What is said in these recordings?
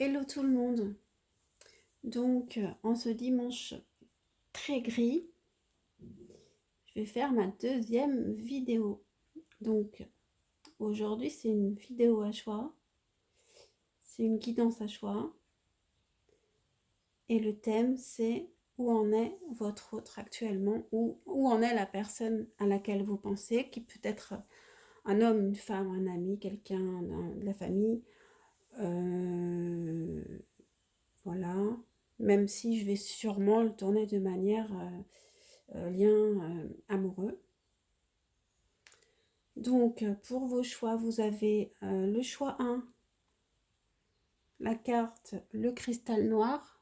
Hello tout le monde. Donc, en ce dimanche très gris, je vais faire ma deuxième vidéo. Donc, aujourd'hui, c'est une vidéo à choix. C'est une guidance à choix. Et le thème, c'est où en est votre autre actuellement, ou où en est la personne à laquelle vous pensez, qui peut être un homme, une femme, un ami, quelqu'un de la famille. Voilà. Même si je vais sûrement le tourner de manière lien amoureux. Donc, pour vos choix, vous avez le choix 1, la carte le cristal noir.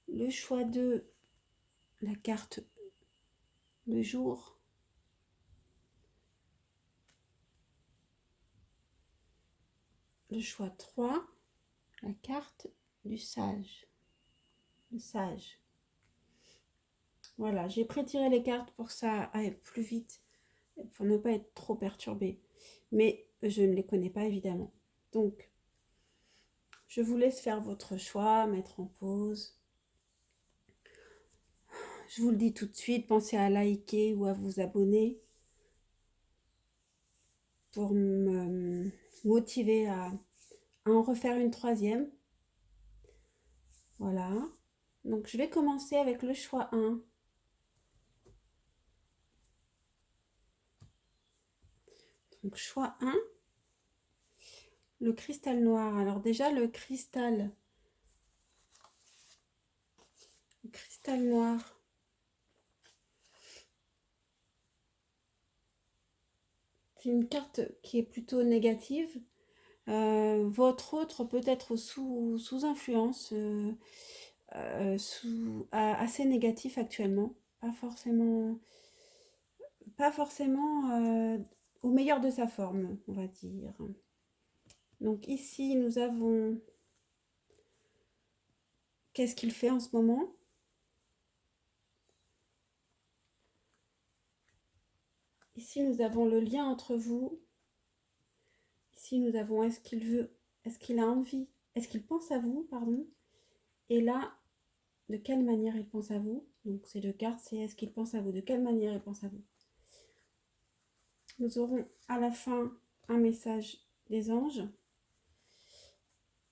Le choix 2, la carte le jour. Le choix 3, la carte du sage. Le sage. Voilà, j'ai prétiré les cartes pour que ça aille plus vite, pour ne pas être trop perturbé. Mais je ne les connais pas évidemment. Donc, je vous laisse faire votre choix, mettre en pause. Je vous le dis tout de suite, pensez à liker ou à vous abonner pour me motiver à en refaire une troisième. Voilà. Donc, je vais commencer avec le choix 1. Donc, choix 1, le cristal noir. Alors déjà, le cristal noir, c'est une carte qui est plutôt négative. Votre autre peut être sous influence, assez négatif actuellement. Pas forcément au meilleur de sa forme, on va dire. Donc ici, nous avons... Qu'est-ce qu'il fait en ce moment? Ici, nous avons le lien entre vous. Ici, nous avons est-ce qu'il veut, est-ce qu'il a envie, est-ce qu'il pense à vous, pardon. Et là, de quelle manière il pense à vous. Donc ces deux cartes, c'est est-ce qu'il pense à vous, de quelle manière il pense à vous. Nous aurons à la fin un message des anges.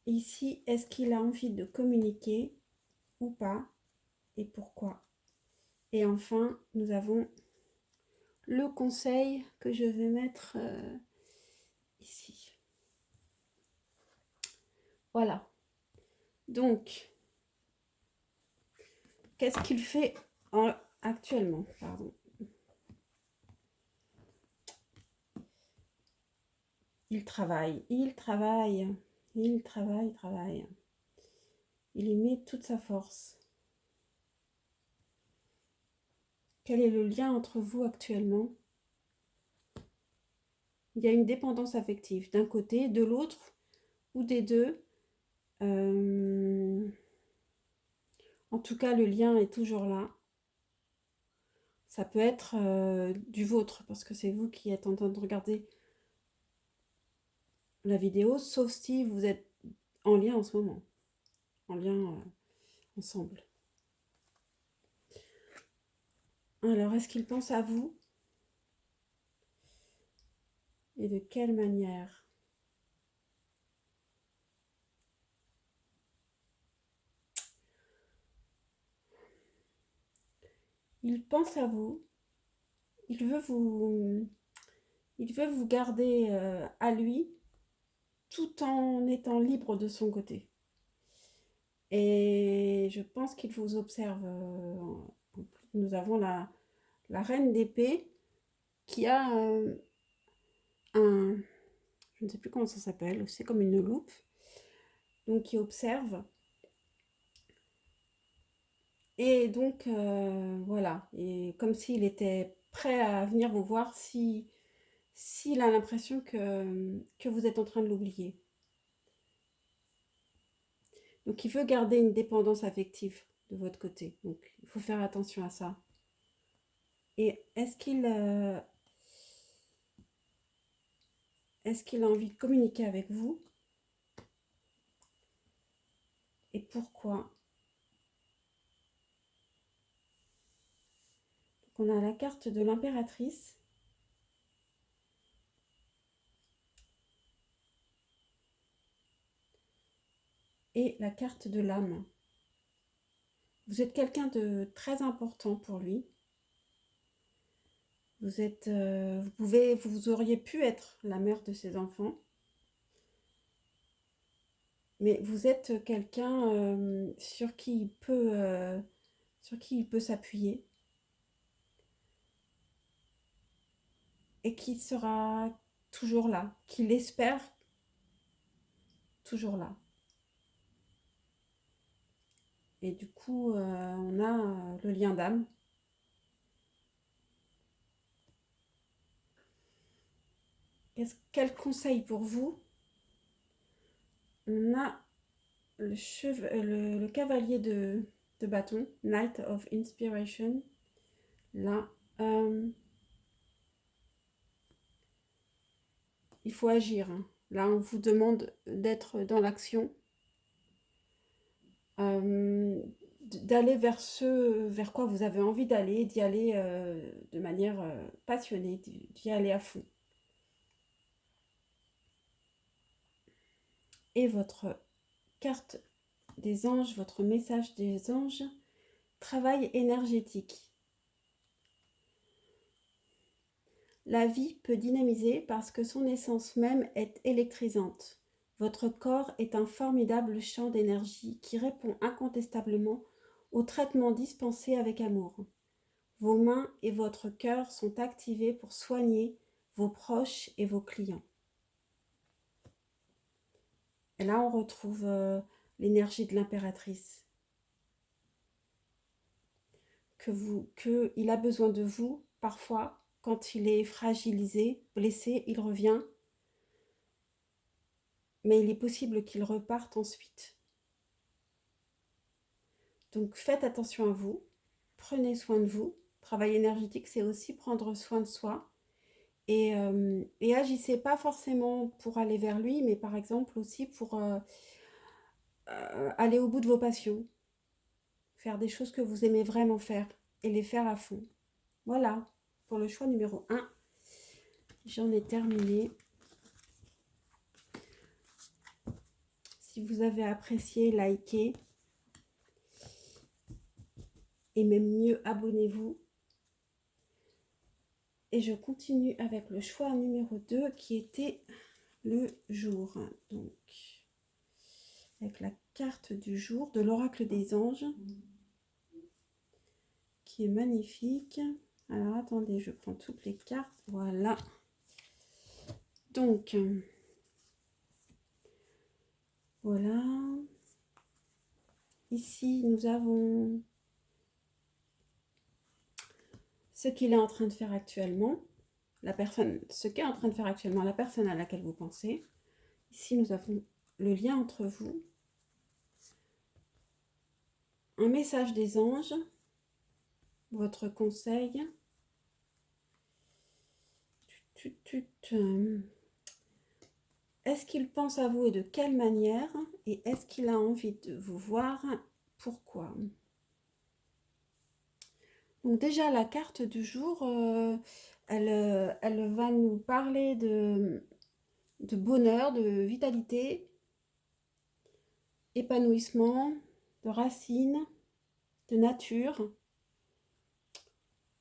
Ici, est-ce qu'il a envie de communiquer ou pas et pourquoi. Et enfin, nous avons le conseil que je vais mettre ici. Voilà. Donc, qu'est-ce qu'il fait actuellement, pardon. Il travaille. Il y met toute sa force. Quel est le lien entre vous actuellement? Il y a une dépendance affective d'un côté, de l'autre ou des deux. En tout cas, le lien est toujours là. Ça peut être du vôtre parce que c'est vous qui êtes en train de regarder la vidéo, sauf si vous êtes en lien en ce moment, en lien ensemble. Alors, est-ce qu'il pense à vous? Et de quelle manière? Il pense à vous. Il veut vous garder à lui tout en étant libre de son côté. Et je pense qu'il vous observe. Nous avons la reine d'épée qui a je ne sais plus comment ça s'appelle, c'est comme une loupe, donc qui observe. Et donc, voilà, et comme s'il était prêt à venir vous voir s'il a l'impression que vous êtes en train de l'oublier. Donc, il veut garder une dépendance affective de votre côté. Donc, il faut faire attention à ça. Et est-ce qu'il est-ce qu'il a envie de communiquer avec vous? Et pourquoi? Donc on a la carte de l'impératrice. Et la carte de l'âme. Vous êtes quelqu'un de très important pour lui. Vous êtes, vous auriez pu être la mère de ses enfants. Mais vous êtes quelqu'un sur qui il peut s'appuyer. Et qui sera toujours là, qu'il espère toujours là. Et du coup, on a le lien d'âme. Quel conseil pour vous? On a le cavalier de bâton, Knight of Inspiration. Là, il faut agir. Hein. Là, on vous demande d'être dans l'action. D'aller vers ce vers quoi vous avez envie d'aller, d'y aller de manière passionnée, d'y aller à fond. Et votre carte des anges, votre message des anges, travail énergétique. La vie peut dynamiser parce que son essence même est électrisante. Votre corps est un formidable champ d'énergie qui répond incontestablement au traitement dispensé avec amour. Vos mains et votre cœur sont activés pour soigner vos proches et vos clients. Et là, on retrouve l'énergie de l'impératrice. Qu'il a besoin de vous, parfois, quand il est fragilisé, blessé, il revient. Mais il est possible qu'il reparte ensuite. Donc, faites attention à vous. Prenez soin de vous. Travail énergétique, c'est aussi prendre soin de soi. Et agissez pas forcément pour aller vers lui, mais par exemple aussi pour aller au bout de vos passions. Faire des choses que vous aimez vraiment faire et les faire à fond. Voilà, pour le choix numéro 1. J'en ai terminé. Si vous avez apprécié, likez. Et même mieux, abonnez-vous. Et je continue avec le choix numéro 2 qui était le jour. Donc, avec la carte du jour de l'oracle des anges qui est magnifique. Alors, attendez, je prends toutes les cartes. Voilà. Donc, voilà. Ici, nous avons ce qu'il est en train de faire actuellement. Ce qu'est en train de faire actuellement la personne à laquelle vous pensez. Ici, nous avons le lien entre vous. Un message des anges. Votre conseil. Est-ce qu'il pense à vous et de quelle manière? Et est-ce qu'il a envie de vous voir? Pourquoi? Donc déjà, la carte du jour, elle va nous parler de bonheur, de vitalité, épanouissement, de racines, de nature.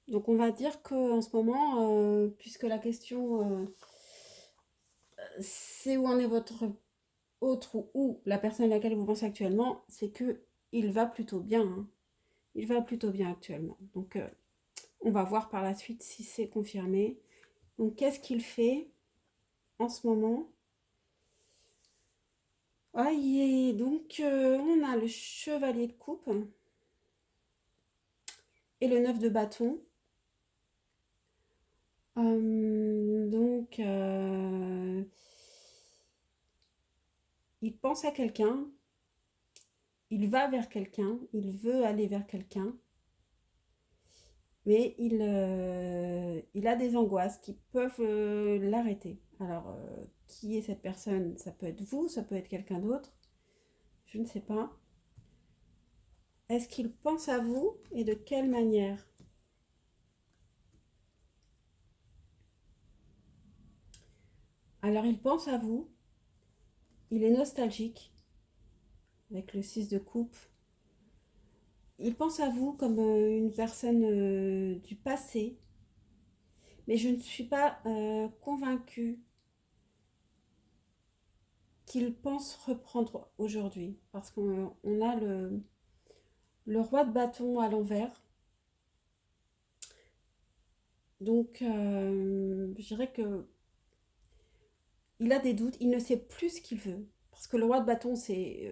Donc on va dire qu'en ce moment, puisque la question c'est où en est votre autre ou la personne à laquelle vous pensez actuellement, c'est que il va plutôt bien. Hein. Il va plutôt bien actuellement. Donc on va voir par la suite si c'est confirmé. Donc qu'est-ce qu'il fait en ce moment? Donc on a le chevalier de coupe et le 9 de bâton. Il pense à quelqu'un, il va vers quelqu'un, il veut aller vers quelqu'un, mais il a des angoisses qui peuvent l'arrêter. Alors, qui est cette personne? Ça peut être vous, ça peut être quelqu'un d'autre. Je ne sais pas. Est-ce qu'il pense à vous et de quelle manière? Alors, il pense à vous. Il est nostalgique avec le 6 de coupe. Il pense à vous comme une personne du passé, mais je ne suis pas convaincue qu'il pense reprendre aujourd'hui, parce qu'on a le roi de bâton à l'envers. Donc, je dirais que il a des doutes, il ne sait plus ce qu'il veut. Parce que le roi de bâton, c'est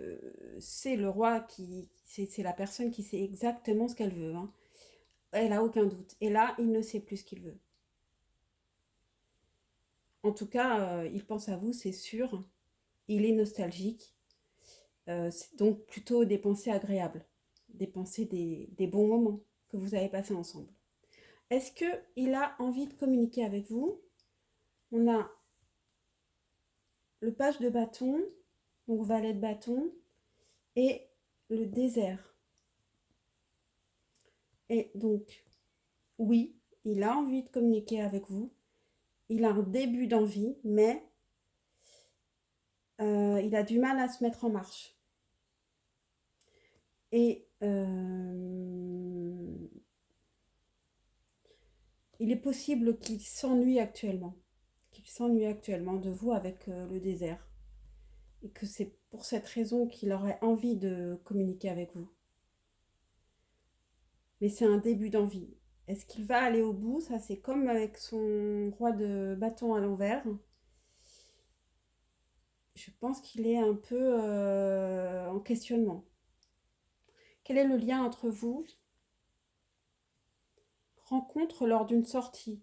le roi qui... C'est la personne qui sait exactement ce qu'elle veut, hein. Elle a aucun doute. Et là, il ne sait plus ce qu'il veut. En tout cas, il pense à vous, c'est sûr. Il est nostalgique. C'est donc plutôt des pensées agréables. Des pensées des bons moments que vous avez passés ensemble. Est-ce qu'il a envie de communiquer avec vous? On a le page de bâton, donc valet de bâton, et le désert. Et donc, oui, il a envie de communiquer avec vous. Il a un début d'envie, mais il a du mal à se mettre en marche. Et il est possible qu'il s'ennuie actuellement. Qu'il s'ennuie actuellement de vous avec le désert. Et que c'est pour cette raison qu'il aurait envie de communiquer avec vous. Mais c'est un début d'envie. Est-ce qu'il va aller au bout? Ça, c'est comme avec son roi de bâton à l'envers. Je pense qu'il est un peu en questionnement. Quel est le lien entre vous? Rencontre lors d'une sortie.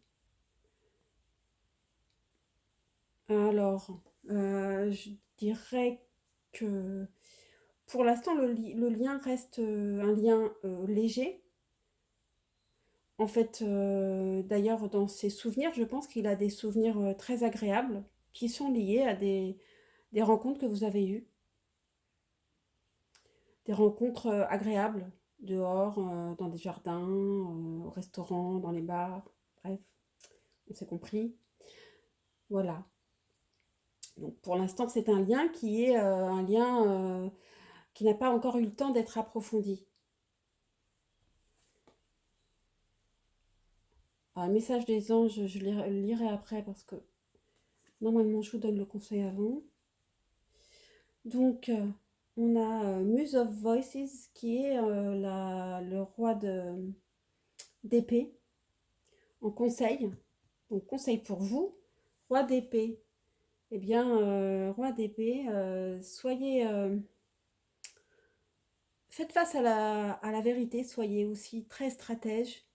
Alors, je dirais que pour l'instant, le lien reste un lien léger. En fait, d'ailleurs, dans ses souvenirs, je pense qu'il a des souvenirs très agréables qui sont liés à des rencontres que vous avez eues. Des rencontres agréables, dehors, dans des jardins, au restaurant, dans les bars, bref, on s'est compris. Voilà. Donc pour l'instant, c'est un lien qui est un lien qui n'a pas encore eu le temps d'être approfondi. Un message des anges, je le lirai après parce que normalement, je vous donne le conseil avant. Donc, on a Muse of Voices qui est le roi d'épée en conseil. Donc, conseil pour vous, roi d'épée. Eh bien, roi d'épée, faites face à la vérité, soyez aussi très stratège.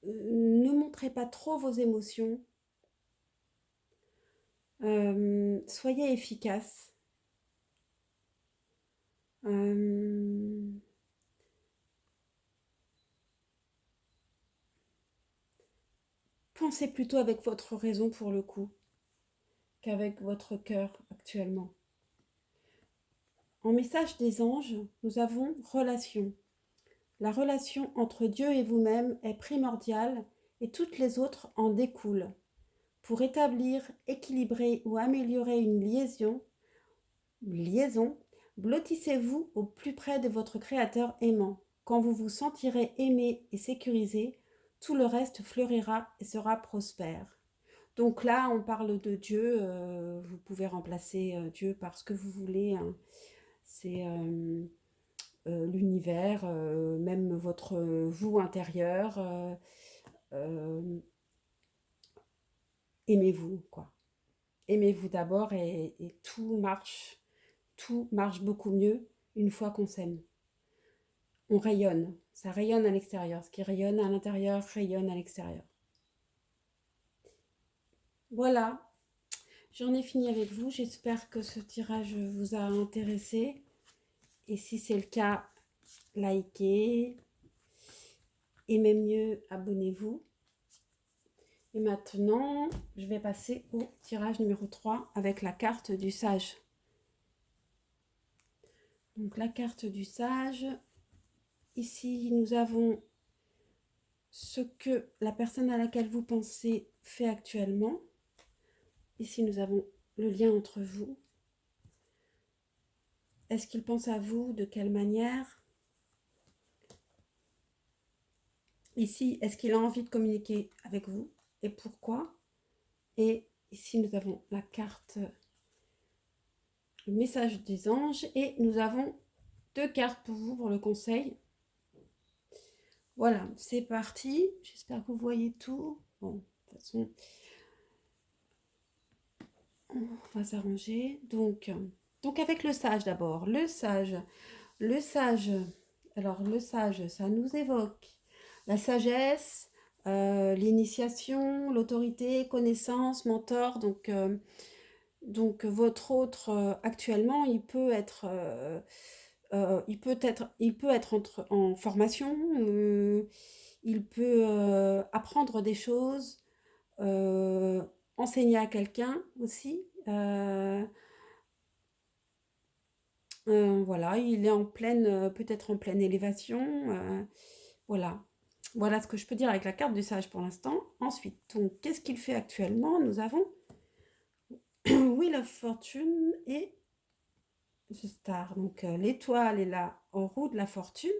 Ne montrez pas trop vos émotions. Soyez efficace. Euh, Pensez plutôt avec votre raison pour le coup qu'avec votre cœur actuellement. En message des anges, nous avons relation. La relation entre Dieu et vous-même est primordiale et toutes les autres en découlent. Pour établir, équilibrer ou améliorer une liaison, blottissez-vous au plus près de votre Créateur aimant. Quand vous vous sentirez aimé et sécurisé, tout le reste fleurira et sera prospère. Donc là, on parle de Dieu. Vous pouvez remplacer Dieu par ce que vous voulez, hein. C'est l'univers, même votre vous intérieur. Euh, Aimez-vous, quoi. Aimez-vous d'abord et tout marche beaucoup mieux une fois qu'on s'aime. On rayonne, ça rayonne à l'extérieur. Ce qui rayonne à l'intérieur rayonne à l'extérieur. Voilà, j'en ai fini avec vous. J'espère que ce tirage vous a intéressé. Et si c'est le cas, likez. Et même mieux, abonnez-vous. Et maintenant, je vais passer au tirage numéro 3 avec la carte du sage. Donc la carte du sage, ici nous avons ce que la personne à laquelle vous pensez fait actuellement. Ici nous avons le lien entre vous. Est-ce qu'il pense à vous? De quelle manière? Ici, est-ce qu'il a envie de communiquer avec vous? Et pourquoi? Et ici nous avons la carte, le message des anges. Et nous avons 2 cartes pour vous pour le conseil. Voilà, c'est parti. J'espère que vous voyez tout. Bon, de toute façon, on va s'arranger. Donc avec le sage d'abord. Le sage, alors le sage, ça nous évoque la sagesse, l'initiation, l'autorité, connaissance, mentor. Donc votre autre, actuellement, il peut être en formation, il peut apprendre des choses, euh, enseigner à quelqu'un aussi. Voilà, il est en pleine, peut-être en pleine élévation. Voilà. Voilà ce que je peux dire avec la carte du sage pour l'instant. Ensuite, donc, qu'est-ce qu'il fait actuellement? Nous avons Wheel of Fortune et The Star. Donc, l'étoile est là en roue de la fortune.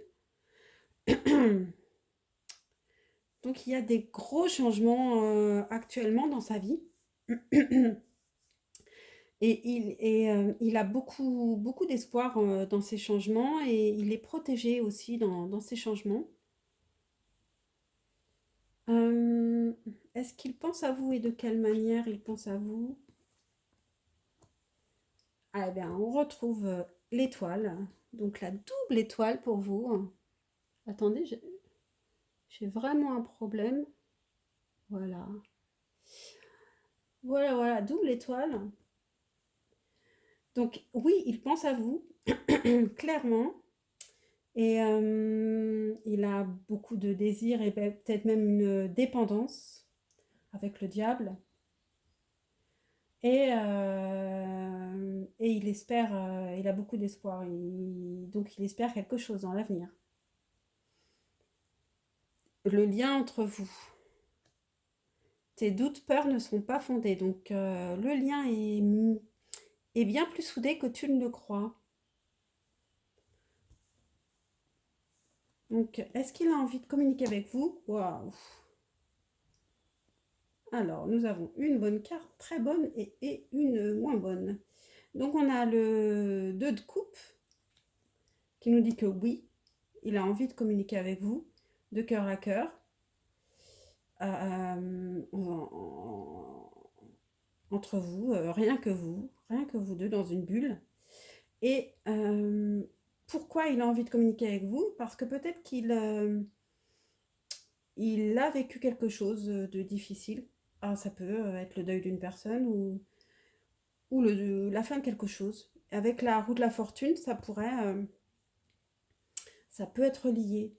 Donc, il y a des gros changements actuellement dans sa vie. Il a beaucoup d'espoir dans ces changements et il est protégé aussi dans ces changements. Euh, Est-ce qu'il pense à vous et de quelle manière il pense à vous? Ah, eh bien, on retrouve l'étoile, donc la double étoile pour vous. Attendez, j'ai vraiment un problème. Voilà. Voilà, double étoile. Donc oui, il pense à vous, clairement. Et il a beaucoup de désirs et peut-être même une dépendance avec le diable. Et il espère, il a beaucoup d'espoir. Donc il espère quelque chose dans l'avenir. Le lien entre vous. Tes doutes, peurs ne sont pas fondés. Donc le lien est bien plus soudé que tu ne le crois. Donc, est-ce qu'il a envie de communiquer avec vous? Waouh! Alors, nous avons une bonne carte, très bonne, et une moins bonne. Donc, on a le 2 de coupe qui nous dit que oui, il a envie de communiquer avec vous, de cœur à cœur, entre vous, rien que vous deux dans une bulle. Et pourquoi il a envie de communiquer avec vous? Parce que peut-être il a vécu quelque chose de difficile. Ah, ça peut être le deuil d'une personne ou la fin de quelque chose. Avec la roue de la fortune, ça peut être lié.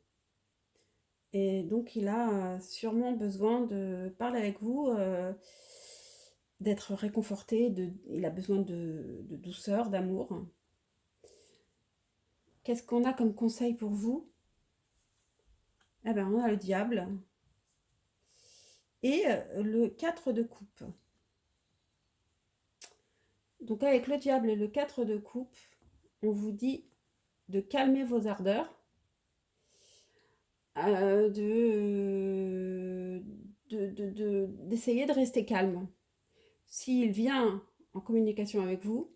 Et donc, il a sûrement besoin de parler avec vous, d'être réconforté. Il a besoin de douceur, d'amour. Qu'est-ce qu'on a comme conseil pour vous? Eh bien, on a le diable et le 4 de coupe. Donc, avec le diable et le 4 de coupe, on vous dit de calmer vos ardeurs, d'essayer de rester calme. S'il vient en communication avec vous,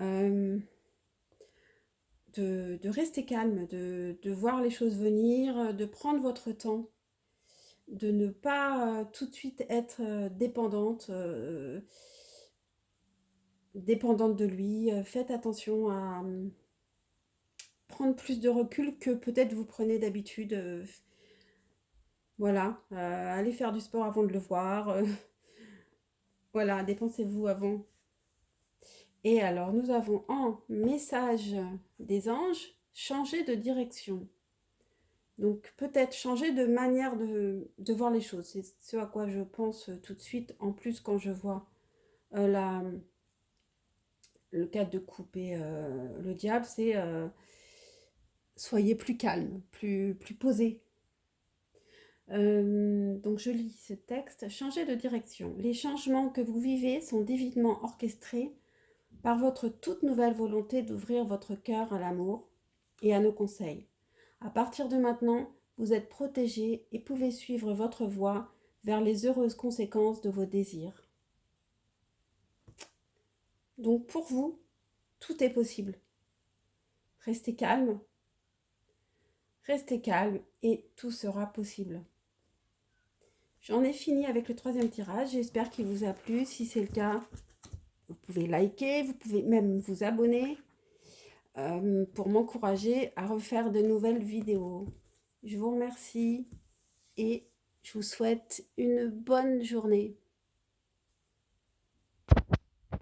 euh, de rester calme, de voir les choses venir, de prendre votre temps, de ne pas tout de suite être dépendante de lui. Faites attention à prendre plus de recul que peut-être vous prenez d'habitude. Voilà, allez faire du sport avant de le voir. Voilà, dépensez-vous avant. Et alors, nous avons en message des anges, changer de direction. Donc peut-être changer de manière de voir les choses. C'est ce à quoi je pense tout de suite. En plus, quand je vois la, le cas de couper le diable, c'est soyez plus calme, plus posé. Donc je lis ce texte. Changez de direction. Les changements que vous vivez sont divinement orchestrés par votre toute nouvelle volonté d'ouvrir votre cœur à l'amour et à nos conseils. À partir de maintenant, vous êtes protégé et pouvez suivre votre voie vers les heureuses conséquences de vos désirs. Donc pour vous, tout est possible. Restez calme et tout sera possible. J'en ai fini avec le 3e tirage, j'espère qu'il vous a plu. Si c'est le cas, vous pouvez liker, vous pouvez même vous abonner pour m'encourager à refaire de nouvelles vidéos. Je vous remercie et je vous souhaite une bonne journée.